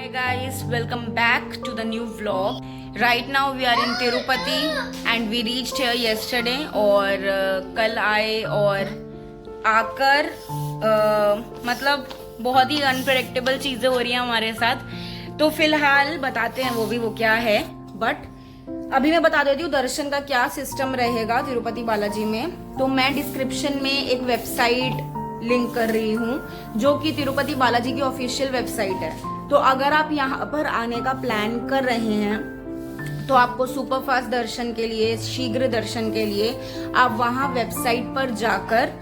Hi guys, welcome back to the new vlog. Right now we are in Tirupati and we reached here yesterday और कल आए और आकर मतलब बहुत ही अनप्रेडिक्टेबल चीज़ें हो रही हैं हमारे साथ। तो फिलहाल बताते हैं वो क्या है, बट अभी मैं बता देती हूँ दर्शन का क्या सिस्टम रहेगा तिरुपति बालाजी में। तो मैं डिस्क्रिप्शन में एक वेबसाइट लिंक कर रही हूँ जो कि तिरुपति बालाजी की ऑफिशियल वेबसाइट है। तो अगर आप यहाँ पर आने का प्लान कर रहे हैं तो आपको सुपरफास्ट दर्शन के लिए, शीघ्र दर्शन के लिए आप वहाँ वेबसाइट पर जाकर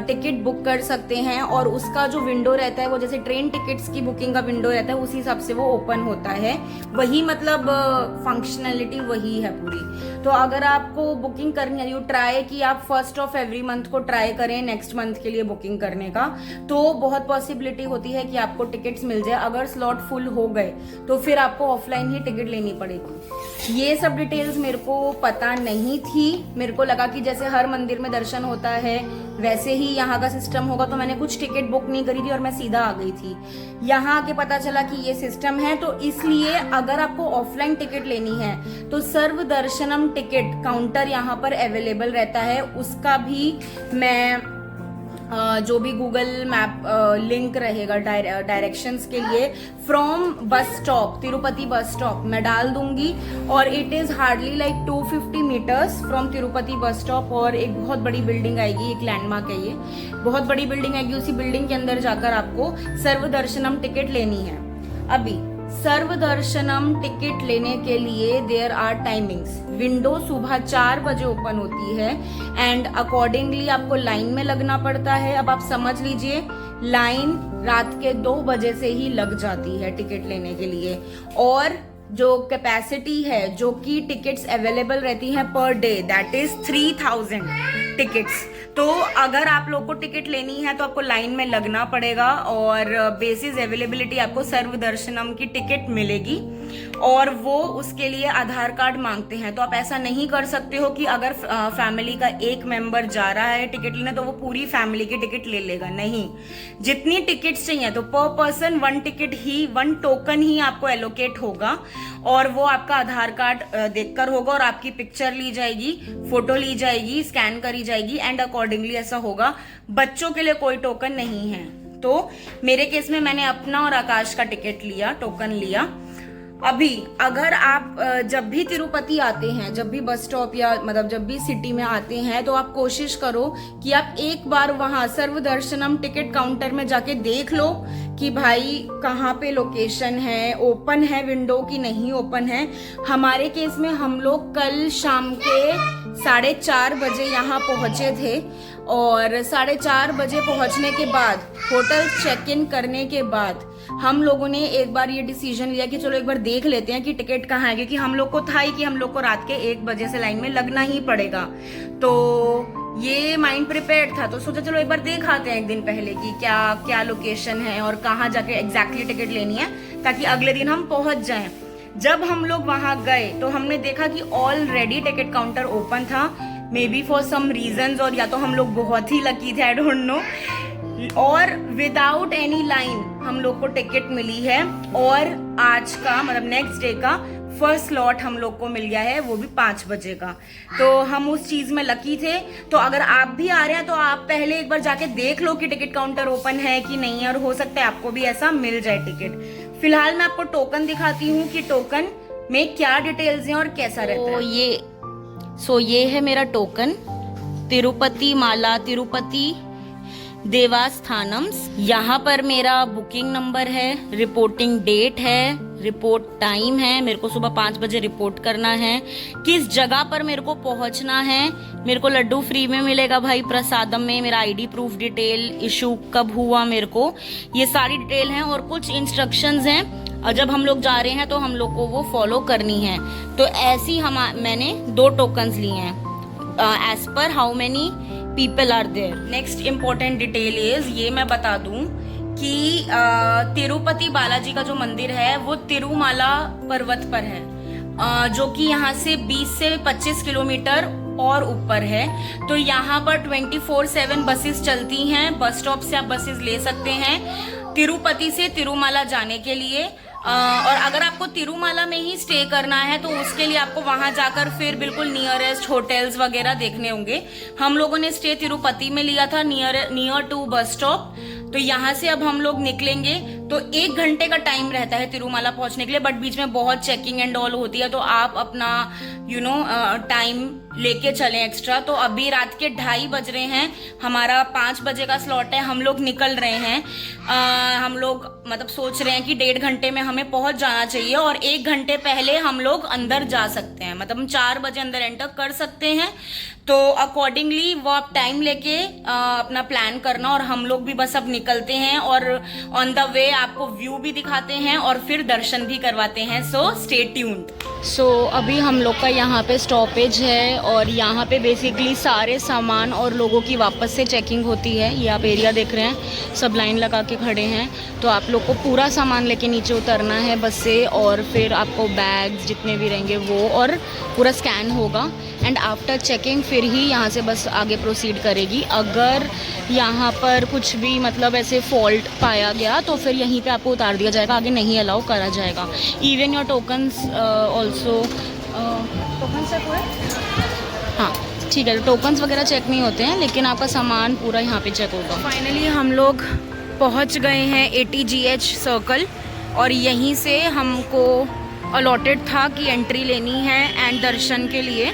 टिकट बुक कर सकते हैं और उसका जो विंडो रहता है वो जैसे ट्रेन टिकट्स की बुकिंग का विंडो रहता है उसी हिसाब से वो ओपन होता है। वही मतलब फंक्शनैलिटी वही है पूरी। तो अगर आपको बुकिंग करनी है, यू ट्राई कि आप 1 एवरी मंथ को ट्राई करें नेक्स्ट मंथ के लिए बुकिंग करने का, तो बहुत पॉसिबिलिटी होती है कि आपको टिकट्स मिल जाए। अगर स्लॉट फुल हो गए तो फिर आपको ऑफलाइन ही टिकट लेनी पड़ेगी। ये सब डिटेल्स मेरे को पता नहीं थी। मेरे को लगा कि जैसे हर मंदिर में दर्शन होता है वैसे ही यहाँ का सिस्टम होगा, तो मैंने कुछ टिकट बुक नहीं करी थी और मैं सीधा आ गई थी। यहाँ आके पता चला कि ये सिस्टम है, तो इसलिए अगर आपको ऑफलाइन टिकट लेनी है तो सर्व दर्शनम टिकट काउंटर यहाँ पर अवेलेबल रहता है। उसका भी मैं जो भी गूगल मैप लिंक रहेगा डायरेक्शंस के लिए from bus stop, Tirupati bus stop मैं डाल दूंगी। और it is hardly like 250 metres from Tirupati bus stop. और एक बहुत बड़ी बिल्डिंग आएगी, एक लैंडमार्क है, ये बहुत बड़ी बिल्डिंग आएगी। उसी बिल्डिंग के अंदर जाकर आपको सर्व दर्शनम टिकट लेनी है। अभी सर्व दर्शनम टिकट लेने के लिए देयर आर टाइमिंग्स। विंडो सुबह 4 बजे ओपन होती है एंड अकॉर्डिंगली आपको लाइन में लगना पड़ता है। अब आप समझ लीजिए लाइन रात के 2 बजे से ही लग जाती है टिकट लेने के लिए। और जो कैपेसिटी है, जो कि टिकट्स अवेलेबल रहती हैं per day, that is 3000 tickets. तो अगर आप लोग को टिकट लेनी है तो आपको लाइन में लगना पड़ेगा और बेसिस अवेलेबिलिटी आपको सर्व दर्शनम की टिकट मिलेगी। और वो उसके लिए आधार कार्ड मांगते हैं। तो आप ऐसा नहीं कर सकते हो कि अगर फैमिली का एक मेंबर जा रहा है टिकट लेने तो वो पूरी फैमिली की टिकट ले लेगा, नहीं। जितनी टिकट्स चाहिए तो पर पर्सन 1 टिकट ही, 1 टोकन ही आपको एलोकेट होगा और वो आपका आधार कार्ड देखकर होगा और आपकी पिक्चर ली जाएगी, फोटो ली जाएगी, स्कैन करी जाएगी एंड अकॉर्डिंगली ऐसा होगा। बच्चों के लिए कोई टोकन नहीं है। तो मेरे केस में मैंने अपना और आकाश का टिकट लिया, टोकन लिया। अभी अगर आप जब भी तिरुपति आते हैं, जब भी बस स्टॉप या मतलब जब भी सिटी में आते हैं तो आप कोशिश करो कि आप एक बार वहां सर्व दर्शनम टिकट काउंटर में जाके देख लो कि भाई कहाँ पे लोकेशन है, ओपन है विंडो की नहीं ओपन है। हमारे केस में हम लोग कल शाम के 4:30 बजे यहाँ पहुंचे थे और 4:30 बजे पहुंचने के बाद होटल चेक इन करने के बाद हम लोगों ने एक बार ये डिसीजन लिया कि चलो एक बार देख लेते हैं कि टिकट कहाँ है, क्योंकि हम लोग को था ही कि हम लोग को रात के 1 बजे से लाइन में लगना ही पड़ेगा। तो ये माइंड प्रिपेयर्ड था, तो सोचा चलो एक बार देख आते हैं एक दिन पहले कि क्या क्या लोकेशन है और कहाँ जाके एग्जैक्टली टिकट लेनी है ताकि अगले दिन हम पहुंच जाएं। जब हम लोग वहां गए तो हमने देखा कि ऑलरेडी टिकट काउंटर ओपन था, may be for some reasons, और या तो हम लोग बहुत ही लकी थे, आई डोंट नो। और विदाउट एनी लाइन हम लोग को टिकट मिली है और आज का मतलब नेक्स्ट डे का फर्स्ट स्लॉट हम लोग को मिल गया है, वो भी 5 बजे का। तो हम उस चीज में लकी थे। तो अगर आप भी आ रहे हैं तो आप पहले एक बार जाके देख लो कि टिकट काउंटर ओपन है कि नहीं है, और हो सकता है आपको भी ऐसा मिल जाए टिकट। फिलहाल मैं आपको टोकन दिखाती हूँ कि टोकन में क्या डिटेल्स हैं और कैसा रहता है। ये है मेरा टोकन, तिरुपति माला, तिरुपति देवस्थानम्स। यहाँ पर मेरा बुकिंग नंबर है, रिपोर्टिंग डेट है, रिपोर्ट टाइम है, मेरे को सुबह 5 बजे रिपोर्ट करना है, किस जगह पर मेरे को पहुंचना है, मेरे को लड्डू फ्री में मिलेगा भाई प्रसादम में, मेरा आईडी प्रूफ डिटेल, इशू कब हुआ मेरे को, ये सारी डिटेल हैं और कुछ इंस्ट्रक्शंस हैं और जब हम लोग जा रहे हैं तो हम लोग को वो फॉलो करनी है। तो ऐसी मैंने 2 टोकन्स लिए हैं एज पर how many people are there. Next important detail is, ये मैं बता दूं कि तिरुपति बालाजी का जो मंदिर है वो तिरुमाला पर्वत पर है, जो कि यहाँ से 20 से 25 किलोमीटर और ऊपर है। तो यहाँ पर 24/7 बसेस चलती हैं। बस स्टॉप से आप बसेस ले सकते हैं तिरुपति से तिरुमाला जाने के लिए। और अगर आपको तिरुमाला में ही स्टे करना है तो उसके लिए आपको वहां जाकर फिर बिल्कुल नियरेस्ट होटल्स वगैरह देखने होंगे। हम लोगों ने स्टे तिरुपति में लिया था, नियर टू बस स्टॉप। तो यहाँ से अब हम लोग निकलेंगे तो 1 घंटे का टाइम रहता है तिरुमाला पहुंचने के लिए, बट बीच में बहुत चेकिंग एंड ऑल होती है, तो आप अपना टाइम लेके चलें एक्स्ट्रा। तो अभी रात के 2:30 बज रहे हैं, हमारा 5 बजे का स्लॉट है, हम लोग निकल रहे हैं। हम लोग मतलब सोच रहे हैं कि 1.5 घंटे में हमें पहुंच जाना चाहिए और 1 घंटे पहले हम लोग अंदर जा सकते हैं, मतलब हम 4 बजे अंदर एंटर कर सकते हैं। तो अकॉर्डिंगली वो आप टाइम लेके अपना प्लान करना, और हम लोग भी बस अब निकलते हैं और ऑन द वे आपको व्यू भी दिखाते हैं और फिर दर्शन भी करवाते हैं। So stay tuned. सो अभी हम लोग का यहाँ पे स्टॉपेज है और यहाँ पे बेसिकली सारे सामान और लोगों की वापस से चेकिंग होती है। ये आप एरिया देख रहे हैं, सब लाइन लगा के खड़े हैं। तो आप लोग को पूरा सामान लेके नीचे उतरना है बस से, और फिर आपको बैग्स जितने भी रहेंगे वो और पूरा स्कैन होगा, एंड आफ्टर चेकिंग फिर ही यहाँ से बस आगे प्रोसीड करेगी। अगर यहाँ पर कुछ भी मतलब ऐसे फॉल्ट पाया गया तो फिर यहीं पे आपको उतार दिया जाएगा, आगे नहीं अलाउ करा जाएगा। Even your tokens also, tokens check हुए? हाँ ठीक है, तो टोकन्स वगैरह चेक नहीं होते हैं, लेकिन आपका सामान पूरा यहाँ पे चेक होगा। फाइनली हम लोग पहुँच गए हैं ATGH सर्कल, और यहीं से हमको अलॉटेड था कि एंट्री लेनी है एंड दर्शन के लिए।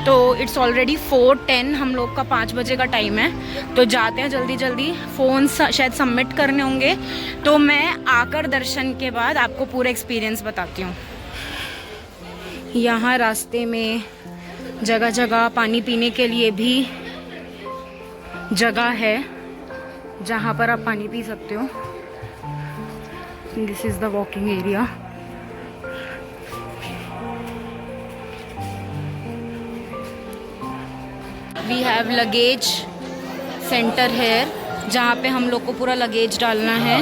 तो इट्स ऑलरेडी 4:10, हम लोग का 5 बजे का टाइम है, तो जाते हैं जल्दी जल्दी। फ़ोन शायद सबमिट करने होंगे, तो मैं आकर दर्शन के बाद आपको पूरा एक्सपीरियंस बताती हूँ। यहाँ रास्ते में जगह जगह पानी पीने के लिए भी जगह है जहाँ पर आप पानी पी सकते हो। This is the walking area. We have luggage centre है, जहाँ पे हम लोग को पूरा लगेज डालना है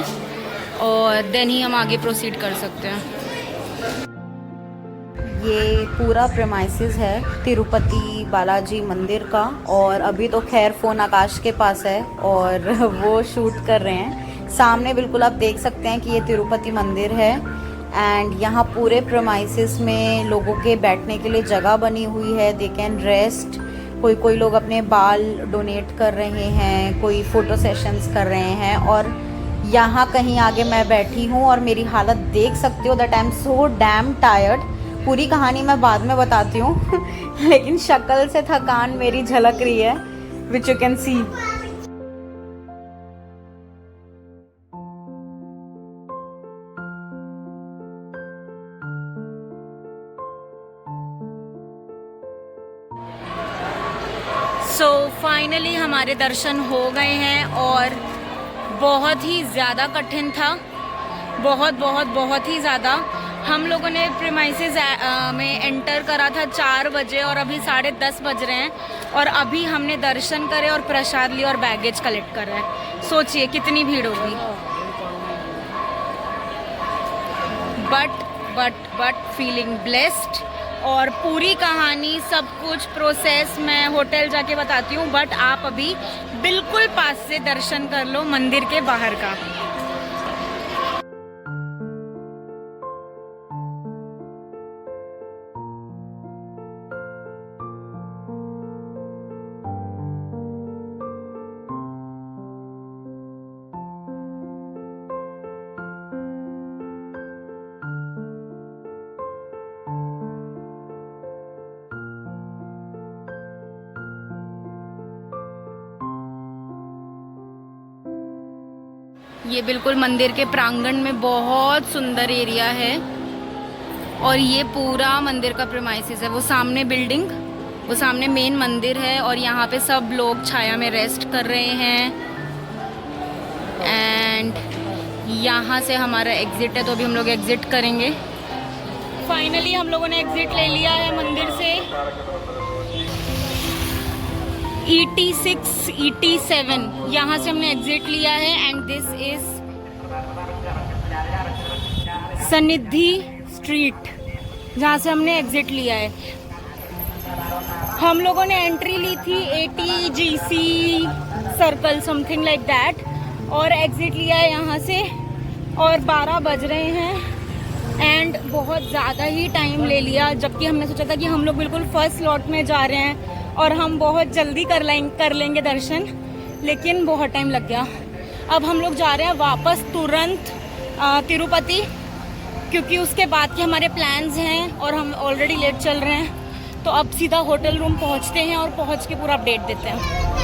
और देन ही हम आगे प्रोसीड कर सकते हैं। ये पूरा प्रेमाइसिस है तिरुपति बालाजी मंदिर का, और अभी तो खैर फ़ोन आकाश के पास है और वो शूट कर रहे हैं। सामने बिल्कुल आप देख सकते हैं कि ये तिरुपति मंदिर है, एंड यहाँ पूरे प्रेमाइसिस में लोगों के बैठने के लिए जगह बनी हुई है। They can rest. कोई लोग अपने बाल डोनेट कर रहे हैं, कोई फ़ोटो सेशंस कर रहे हैं, और यहाँ कहीं आगे मैं बैठी हूँ और मेरी हालत देख सकते हो that I am so damn tired. पूरी कहानी मैं बाद में बताती हूँ लेकिन शक्ल से थकान मेरी झलक रही है, which you can see. So finally हमारे दर्शन हो गए हैं, और बहुत ही ज़्यादा कठिन था, बहुत ही ज़्यादा। हम लोगों ने प्रीमाइसेस में एंटर करा था 4 बजे और अभी 10:30 बज रहे हैं, और अभी हमने दर्शन करे और प्रसाद लिया और बैगेज कलेक्ट कर रहे हैं। सोचिए कितनी भीड़ होगी। बट फीलिंग ब्लेस्ड, और पूरी कहानी सब कुछ प्रोसेस मैं होटल जाके बताती हूँ, बट आप अभी बिल्कुल पास से दर्शन कर लो मंदिर के बाहर का। ये बिल्कुल मंदिर के प्रांगण में बहुत सुंदर एरिया है, और ये पूरा मंदिर का प्रीमाइसिस है। वो सामने बिल्डिंग, वो सामने मेन मंदिर है, और यहाँ पे सब लोग छाया में रेस्ट कर रहे हैं। एंड यहाँ से हमारा एग्ज़िट है, तो अभी हम लोग एग्ज़िट करेंगे। फाइनली हम लोगों ने एग्ज़िट ले लिया है मंदिर से। ET6 ET7 यहाँ से हमने एग्जिट लिया है, एंड दिस इज सनिधि स्ट्रीट, जहाँ से हमने एग्जिट लिया है। हम लोगों ने एंट्री ली थी ATGC circle something like that, और एग्जिट लिया है यहाँ से, और 12 बज रहे हैं एंड बहुत ज़्यादा ही टाइम ले लिया, जबकि हमने सोचा था कि हम लोग बिल्कुल फर्स्ट स्लॉट में जा रहे हैं और हम बहुत जल्दी कर लेंगे दर्शन, लेकिन बहुत टाइम लग गया। अब हम लोग जा रहे हैं वापस तुरंत तिरुपति, क्योंकि उसके बाद के हमारे प्लान्स हैं और हम ऑलरेडी लेट चल रहे हैं। तो अब सीधा होटल रूम पहुंचते हैं और पहुंच के पूरा अपडेट देते हैं।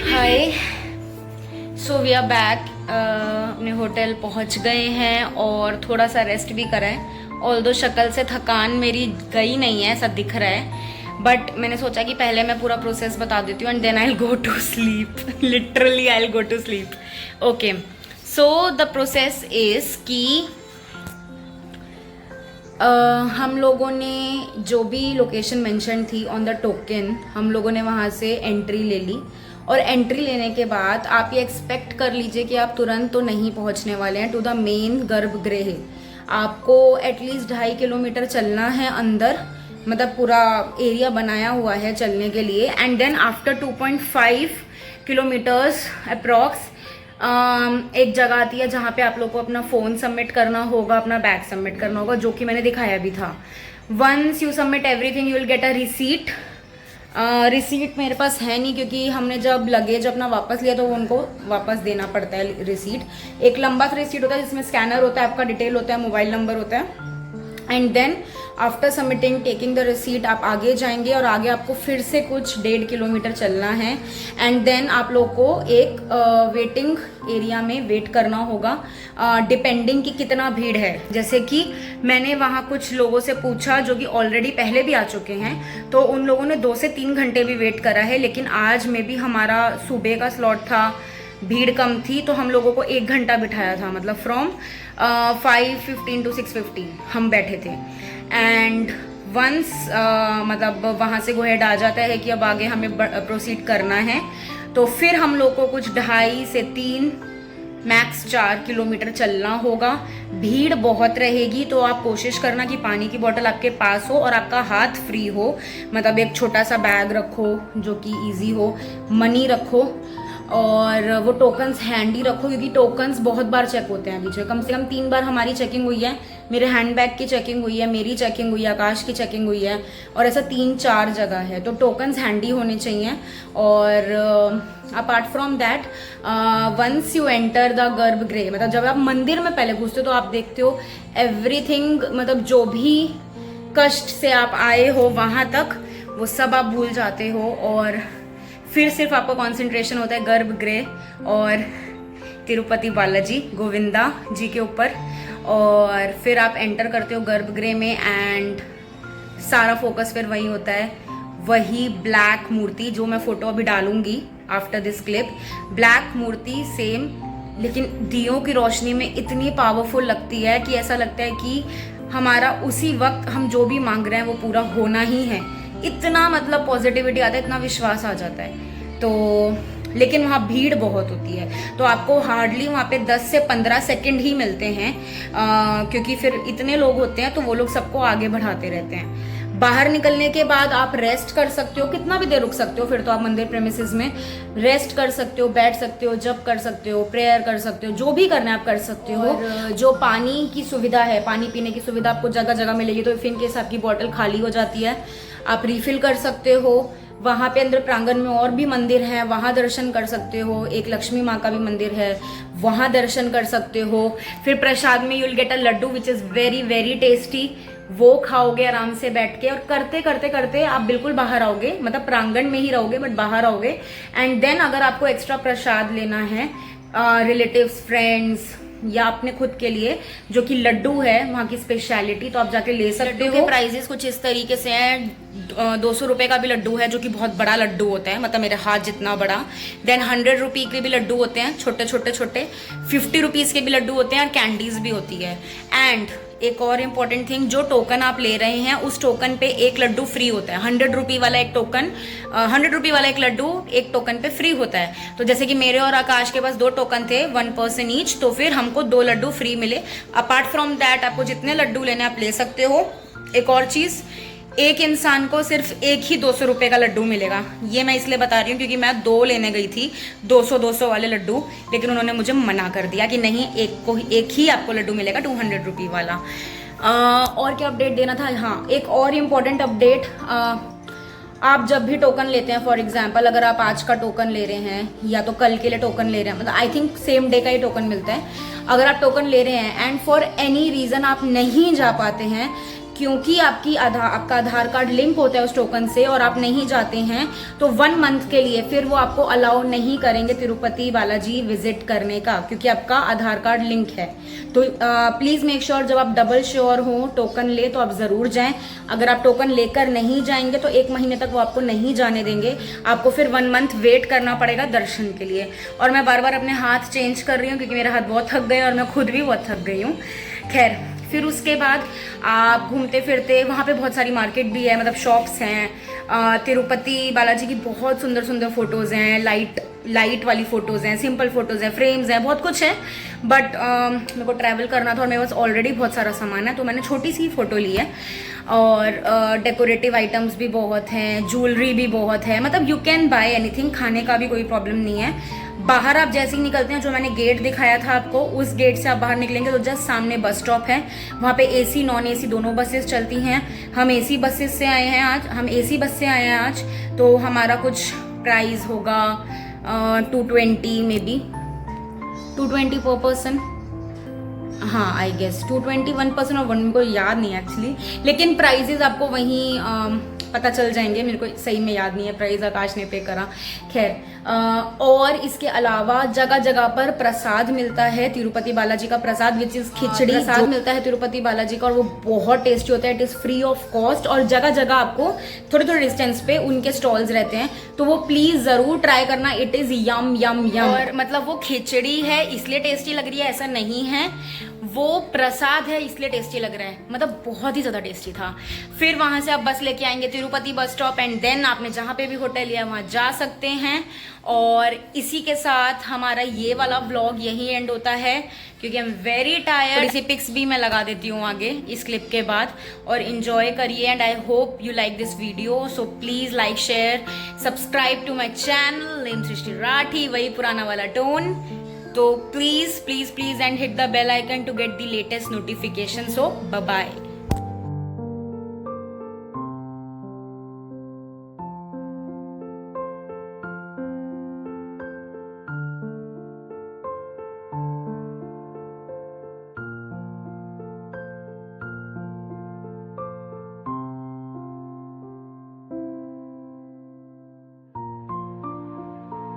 हाय, सो वी आर बैक। अपने होटल पहुंच गए हैं और थोड़ा सा रेस्ट भी करा है। ऑल्दो शक्ल से थकान मेरी गई नहीं है, ऐसा दिख रहा है, बट मैंने सोचा कि पहले मैं पूरा प्रोसेस बता देती हूँ and then I will go to sleep. Literally I will go to sleep. Okay, so the process is कि हम लोगों ने जो भी लोकेशन मेंशन थी ऑन द टोकन, हम लोगों ने वहाँ से एंट्री ले ली। और एंट्री लेने के बाद आप ये एक्सपेक्ट कर लीजिए कि आप तुरंत तो नहीं पहुँचने वाले हैं टू द मेन गर्भगृह। आपको एटलीस्ट 2.5 किलोमीटर चलना है अंदर, मतलब पूरा एरिया बनाया हुआ है चलने के लिए। And then after 2.5 kilometres approx एक जगह आती है जहाँ पे आप लोग को अपना फ़ोन सबमिट करना होगा, अपना बैग सबमिट करना होगा, जो कि मैंने दिखाया भी था। Once you submit everything you will get a receipt. Receipt मेरे पास है नहीं, क्योंकि हमने जब लगेज अपना वापस लिया तो उनको वापस देना पड़ता है रिसीट। एक लंबा सा रिसीट होता है जिसमें स्कैनर होता है, आपका डिटेल होता है, मोबाइल नंबर होता है। And then after submitting taking the receipt आप आगे जाएंगे और आगे आपको फिर से कुछ 1.5 किलोमीटर चलना है। एंड देन आप लोग को एक वेटिंग एरिया में वेट करना होगा, डिपेंडिंग कि कितना भीड़ है। जैसे कि मैंने वहाँ कुछ लोगों से पूछा जो कि ऑलरेडी पहले भी आ चुके हैं, तो उन लोगों ने 2 से 3 घंटे भी वेट करा है। लेकिन आज में भी हमारा सुबह का स्लॉट था, भीड़ कम थी, तो हम लोगों को 1 घंटा बिठाया था, मतलब फ्रॉम 5:15 to 6:15 हम बैठे थे। एंड वंस मतलब वहाँ से गोहेड आ जाता है कि अब आगे हमें प्रोसीड करना है, तो फिर हम लोग को कुछ 2.5 से 3 मैक्स 4 किलोमीटर चलना होगा। भीड़ बहुत रहेगी, तो आप कोशिश करना कि पानी की बोतल आपके पास हो और आपका हाथ फ्री हो, मतलब एक छोटा सा बैग रखो जो कि इजी हो, मनी रखो और वो टोकन्स हैंडी रखो, क्योंकि टोकन्स बहुत बार चेक होते हैं बीच में। कम से कम 3 बार हमारी चेकिंग हुई है, मेरे हैंडबैग की चेकिंग हुई है, मेरी चेकिंग हुई है, आकाश की चेकिंग हुई है, और ऐसा 3-4 जगह है, तो टोकन्स हैंडी होने चाहिए। और apart from that once you enter the गर्भगृह, मतलब जब आप मंदिर में पहले घुसते हो तो आप देखते हो एवरीथिंग, मतलब जो भी कष्ट से आप आए हो वहाँ तक वो सब आप भूल जाते हो, और फिर सिर्फ आपका कंसंट्रेशन होता है गर्भगृह और तिरुपति बालाजी गोविंदा जी के ऊपर। और फिर आप एंटर करते हो गर्भगृह में एंड सारा फोकस फिर वही होता है, वही ब्लैक मूर्ति जो मैं फोटो अभी डालूंगी आफ्टर दिस क्लिप। ब्लैक मूर्ति सेम, लेकिन दियों की रोशनी में इतनी पावरफुल लगती है कि ऐसा लगता है कि हमारा उसी वक्त हम जो भी मांग रहे हैं वो पूरा होना ही है। इतना मतलब पॉजिटिविटी आता है, इतना विश्वास आ जाता है। तो लेकिन वहाँ भीड़ बहुत होती है, तो आपको हार्डली वहाँ पे 10 से 15 सेकंड ही मिलते हैं, क्योंकि फिर इतने लोग होते हैं तो वो लोग सबको आगे बढ़ाते रहते हैं। बाहर निकलने के बाद आप रेस्ट कर सकते हो, कितना भी देर रुक सकते हो, फिर तो आप मंदिर प्रेमिसेस में रेस्ट कर सकते हो, बैठ सकते हो, जप कर सकते हो, प्रेयर कर सकते हो, जो भी करना है आप कर सकते हो। जो पानी की सुविधा है, पानी पीने की सुविधा आपको जगह जगह मिलेगी, तो इफ इन केस आपकी बॉटल खाली हो जाती है आप रिफिल कर सकते हो। वहाँ पे अंदर प्रांगण में और भी मंदिर हैं, वहाँ दर्शन कर सकते हो। एक लक्ष्मी माँ का भी मंदिर है, वहाँ दर्शन कर सकते हो। फिर प्रसाद में you will get a laddoo which is very very tasty, वो खाओगे आराम से बैठ के, और करते करते करते आप बिल्कुल बाहर आओगे, मतलब प्रांगण में ही रहोगे बट बाहर आओगे। एंड देन अगर आपको एक्स्ट्रा प्रसाद लेना है रिलेटिव्स, फ्रेंड्स या अपने खुद के लिए, जो कि लड्डू है वहाँ की स्पेशलिटी, तो आप जाके ले सकते हो। प्राइजेस कुछ इस तरीके से हैं। 200 रुपये का भी लड्डू है जो कि बहुत बड़ा लड्डू होता है, मतलब मेरे हाथ जितना बड़ा। देन 100 रुपये के भी लड्डू होते हैं, छोटे छोटे छोटे। 50 रुपीज़ के भी लड्डू होते हैं और कैंडीज भी होती है। एंड एक और इम्पॉर्टेंट थिंग, जो टोकन आप ले रहे हैं उस टोकन पे एक लड्डू फ्री होता है। 100 रुपये वाला एक टोकन, 100 रुपये वाला एक लड्डू एक टोकन पे फ्री होता है। तो जैसे कि मेरे और आकाश के पास 2 टोकन थे, 1 पर्सन ईच, तो फिर हमको 2 लड्डू फ्री मिले। अपार्ट फ्रॉम दैट आपको जितने लड्डू लेने आप ले सकते हो। एक और चीज़, एक इंसान को सिर्फ एक ही 200 रुपये का लड्डू मिलेगा। ये मैं इसलिए बता रही हूँ क्योंकि मैं 2 लेने गई थी 200 वाले लड्डू, लेकिन उन्होंने मुझे मना कर दिया कि नहीं, एक ही आपको लड्डू मिलेगा 200 रुपये वाला। और क्या अपडेट देना था? हाँ, एक और इम्पॉर्टेंट अपडेट, आप जब भी टोकन लेते हैं, फॉर एग्जांपल अगर आप आज का टोकन ले रहे हैं या तो कल के लिए टोकन ले रहे हैं, मतलब आई थिंक सेम डे का ही टोकन मिलता है। अगर आप टोकन ले रहे हैं एंड फॉर एनी रीज़न आप नहीं जा पाते हैं क्योंकि आपका आधार कार्ड लिंक होता है उस टोकन से और आप नहीं जाते हैं, तो 1 मंथ के लिए फिर वो आपको अलाउ नहीं करेंगे तिरुपति बालाजी विजिट करने का, क्योंकि आपका आधार कार्ड लिंक है। तो प्लीज़ मेक श्योर जब आप डबल श्योर हो टोकन ले तो आप ज़रूर जाएं। अगर आप टोकन लेकर नहीं जाएंगे तो 1 महीने तक वो आपको नहीं जाने देंगे, आपको फिर 1 मंथ वेट करना पड़ेगा दर्शन के लिए। और मैं बार बार अपने हाथ चेंज कर रही हूँ क्योंकि मेरा हाथ बहुत थक गए और मैं खुद भी बहुत थक गई हूँ। खैर, फिर उसके बाद आप घूमते फिरते, वहाँ पे बहुत सारी मार्केट भी है, मतलब शॉप्स हैं। तिरुपति बालाजी की बहुत सुंदर सुंदर फोटोज़ हैं, लाइट वाली फ़ोटोज़ हैं, सिंपल फ़ोटोज़ हैं, फ्रेम्स हैं, बहुत कुछ है। बट मेरे को ट्रैवल करना था और मेरे पास ऑलरेडी बहुत सारा सामान है, तो मैंने छोटी सी फ़ोटो ली है। और डेकोरेटिव आइटम्स भी बहुत हैं, ज्वेलरी भी बहुत है, मतलब यू कैन बाय एनीथिंग। खाने का भी कोई प्रॉब्लम नहीं है। बाहर आप जैसे ही निकलते हैं, जो मैंने गेट दिखाया था आपको, उस गेट से आप बाहर निकलेंगे तो जस्ट सामने बस स्टॉप है। वहाँ पे AC नॉन AC दोनों बसेस चलती हैं। हम AC बसेस से आए हैं आज, हम AC बस से आए हैं आज, तो हमारा कुछ प्राइस होगा 220 मे बी 220 पर पर्सन। हाँ, आई गेस 220 1 पर्सन और 1 को याद नहीं एक्चुअली, लेकिन प्राइजेज आपको वहीं पता चल जाएंगे। मेरे को सही में याद नहीं है प्राइस, आकाश ने पे करा। खैर, और इसके अलावा जगह जगह पर प्रसाद मिलता है, तिरुपति बालाजी का प्रसाद विच इज खिचड़ी प्रसाद मिलता है तिरुपति बालाजी का, और वो बहुत टेस्टी होता है। It is free of cost और जगह जगह आपको थोड़े थोड़े डिस्टेंस पे उनके स्टॉल्स रहते हैं, तो वो प्लीज़ ज़रूर ट्राई करना। इट इज़ यम यम यम। और मतलब वो खिचड़ी है इसलिए टेस्टी लग रही है ऐसा नहीं है, वो प्रसाद है इसलिए टेस्टी लग रहा है, मतलब बहुत ही ज़्यादा टेस्टी था। फिर वहाँ से आप बस लेके आएंगे Tirupati bus stop and then आपने जहाँ पे भी होटल लिया वहाँ जा सकते हैं। और इसी के साथ हमारा ये वाला व्लॉग यही एंड होता है क्योंकि आई एम वेरी टायर्ड। थोड़ी सी पिक्स भी मैं लगा देती हूँ आगे इस क्लिप के बाद, और इन्जॉय करिए and I hope you like this video. So please like, share, subscribe to my channel name Srishti Rathi, वही पुराना वाला टोन। तो please please please and hit the bell icon to get the latest notification. So bye bye.